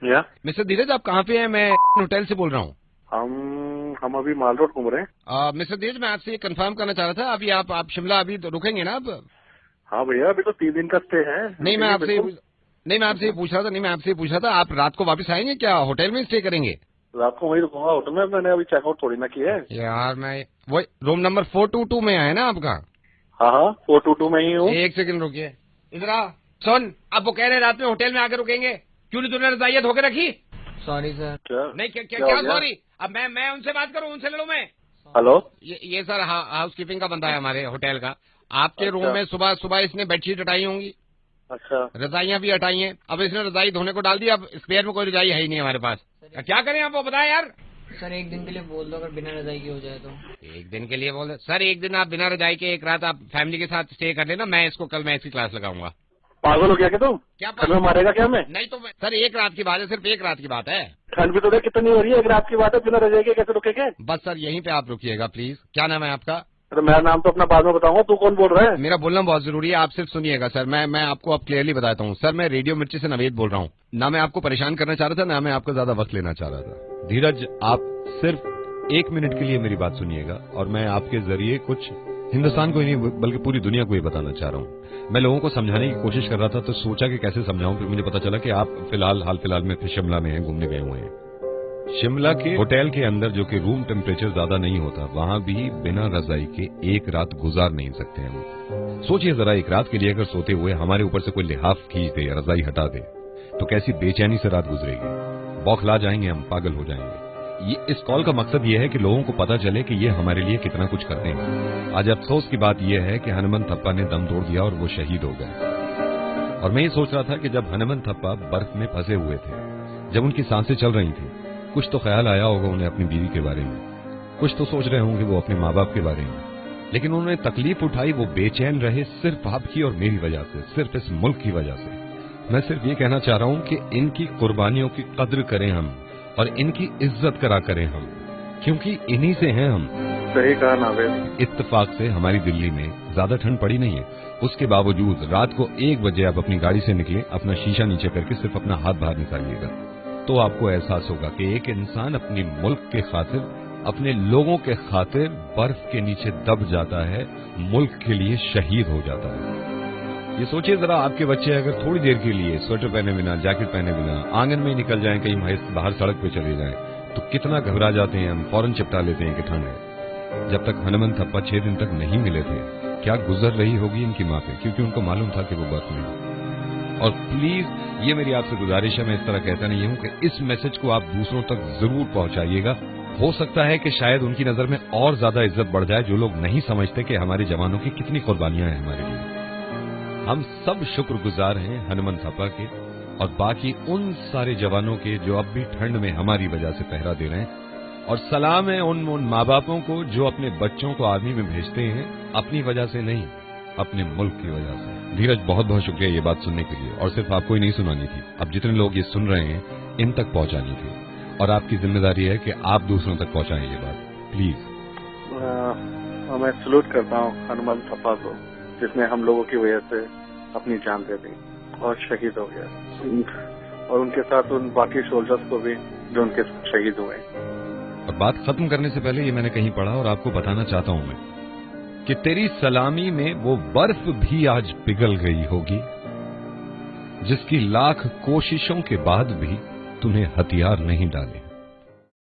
या मिस्टर धीरज, आप कहाँ पे हैं? मैं होटल से बोल रहा हूँ। हम अभी माल रोड घूम रहे हैं। मिस्टर धीरज, मैं आपसे ये कंफर्म करना चाह रहा था, अभी आप शिमला अभी तो रुकेंगे ना आप? हाँ भैया, अभी तो 3 दिन का स्टे है, नहीं, मैं रुकेंगे आपसे बिल्कुल। नहीं, मैं आपसे ये पूछ रहा था, नहीं, मैं आपसे ये पूछ रहा था, आप रात को वापस आएंगे क्या? होटल में स्टे करेंगे? रात को वहीं रुकूंगा होटल में, मैंने अभी चेकआउट थोड़ी ना किया है। यार, मैं वो रूम नंबर 422 में है ना आपका? हाँ हाँ, 422 में ही हूँ। एक सेकंड रुकिए। इधर आ। सुन, अब वो कह रहे हैं रात में होटल में आकर रुकेंगे। क्यों नहीं तूने रजाइयाँ धो के रखी? Sorry sir. क्या नहीं, क्या क्या, क्या हो क्या गया? सॉरी? अब मैं उनसे बात करूं, उनसे लड़ूं मैं? हेलो। ये सर हाउस कीपिंग का बंदा है हमारे होटल का। आपके रूम अच्छा में सुबह सुबह इसने बेडशीट हटाई होंगी, अच्छा। रजाइयाँ भी हटाई हैं। अब इसने रजाई धोने को डाल दी, अब स्पेयर में कोई रजाई है ही नहीं हमारे पास। क्या करें आप, वो बताएं यार। सर एक दिन के लिए बोल दो, अगर बिना रजाई की हो जाए तो। एक दिन के लिए बोल सर, एक दिन आप बिना रजाई के एक रात आप फैमिली के साथ स्टे कर लेना। मैं इसको कल मैथ्स की क्लास लगाऊंगा। पागल हो गया क्या तुम? क्या घर में मारेगा क्या हमें? नहीं तो सर, एक रात की बात है, सिर्फ एक रात की बात है। ठंड भी तो देख कितनी हो रही है, एक रात की बात है, बिना रजाई के कैसे रुकेंगे? बस सर, यहीं पे आप रुकिएगा प्लीज। क्या नाम है आपका? तो मेरा नाम तो अपना बाद में बताऊंगा, तू कौन बोल रहा है? मेरा बोलना बहुत जरूरी है, आप सिर्फ सुनिएगा सर। मैं आपको अब क्लियरली बताता हूँ सर, मैं रेडियो मिर्ची से नवेद बोल रहा हूँ। ना मैं आपको परेशान करना चाह रहा था, ना मैं आपका ज्यादा वक्त लेना चाह रहा था। धीरज, आप सिर्फ 1 मिनट के लिए मेरी बात सुनिएगा, और मैं आपके जरिए कुछ हिंदुस्तान को ही नहीं बल्कि पूरी दुनिया को ही बताना चाह रहा हूँ। मैं लोगों को समझाने की कोशिश कर रहा था, तो सोचा कि कैसे समझाऊं, फिर मुझे पता चला कि आप हाल फिलहाल में शिमला में हैं, घूमने गए हुए हैं। शिमला के होटल के अंदर, जो कि रूम टेम्परेचर ज्यादा नहीं होता, वहां भी बिना रजाई के एक रात गुजार नहीं सकते हम। सोचिए जरा, एक रात के लिए अगर सोते हुए हमारे ऊपर से कोई लिहाफ खींच दे या रजाई हटा दे, तो कैसी बेचैनी से रात गुजरेगी। बौखला जाएंगे हम, पागल हो जाएंगे। इस कॉल का मकसद ये है कि लोगों को पता चले कि ये हमारे लिए कितना कुछ करते हैं। आज अफसोस की बात यह है कि हनुमंत थप्पा ने दम तोड़ दिया और वो शहीद हो गए। और मैं ये सोच रहा था कि जब हनुमंत थप्पा बर्फ में फंसे हुए थे, जब उनकी सांसें चल रही थी, कुछ तो ख्याल आया होगा उन्हें अपनी बीवी के बारे में, कुछ तो सोच रहे होंगे वो अपने माँ बाप के बारे में। लेकिन उन्होंने तकलीफ उठाई, वो बेचैन रहे सिर्फ आपकी और मेरी वजह से, सिर्फ इस मुल्क की वजह से। मैं सिर्फ ये कहना चाह रहा हूं कि इनकी कुर्बानियों की कद्र करें हम, और इनकी इज्जत करा करें हम, क्योंकि इन्हीं से हैं हम। सही कहा नावेद। इत्तेफाक से हमारी दिल्ली में ज्यादा ठंड पड़ी नहीं है, उसके बावजूद रात को 1 बजे आप अपनी गाड़ी से निकले, अपना शीशा नीचे करके सिर्फ अपना हाथ बाहर निकालिएगा, तो आपको एहसास होगा कि एक इंसान अपने मुल्क के खातिर, अपने लोगों के खातिर बर्फ के नीचे दब जाता है, मुल्क के लिए शहीद हो जाता है। ये सोचिए जरा, आपके बच्चे अगर थोड़ी देर के लिए स्वेटर पहने बिना, जैकेट पहने बिना आंगन में निकल जाएं, कहीं बाहर सड़क पे चले जाएं, तो कितना घबरा जाते हैं हम, फौरन चिपटा लेते हैं कि ठंड है। जब तक हनुमंत थप्पा 6 दिन तक नहीं मिले थे, क्या गुजर रही होगी इनकी माँ पे, क्योंकि उनको मालूम था कि वो बर्फ में है। और प्लीज, ये मेरी आपसे गुजारिश है, मैं इस तरह कहता नहीं हूं, कि इस मैसेज को आप दूसरों तक जरूर पहुंचाइएगा। हो सकता है कि शायद उनकी नजर में और ज्यादा इज्जत बढ़ जाए, जो लोग नहीं समझते कि हमारे जवानों की कितनी कुर्बानियां हैं हमारे लिए। हम सब शुक्रगुजार हैं हनुमंत थप्पा के और बाकी उन सारे जवानों के जो अब भी ठंड में हमारी वजह से पहरा दे रहे हैं। और सलाम है उन माँ बापों को जो अपने बच्चों को आर्मी में भेजते हैं, अपनी वजह से नहीं, अपने मुल्क की वजह से। धीरज, बहुत बहुत शुक्रिया ये बात सुनने के लिए, और सिर्फ आपको ही नहीं सुनानी थी, अब जितने लोग ये सुन रहे हैं इन तक पहुंचानी थी, और आपकी जिम्मेदारी है कि आप दूसरों तक पहुंचाएं ये बात, प्लीज। मैं सलूट करता हूँ हनुमंत थप्पा को, जिसने हम लोगों की वजह से अपनी जान दे दी और शहीद हो गया, और उनके साथ उन बाकी सोल्जर्स को भी जो उनके शहीद हुए। और बात खत्म करने से पहले ये मैंने कहीं पढ़ा और आपको बताना चाहता हूं मैं, कि तेरी सलामी में वो बर्फ भी आज पिघल गई होगी, जिसकी लाख कोशिशों के बाद भी तूने हथियार नहीं डाले।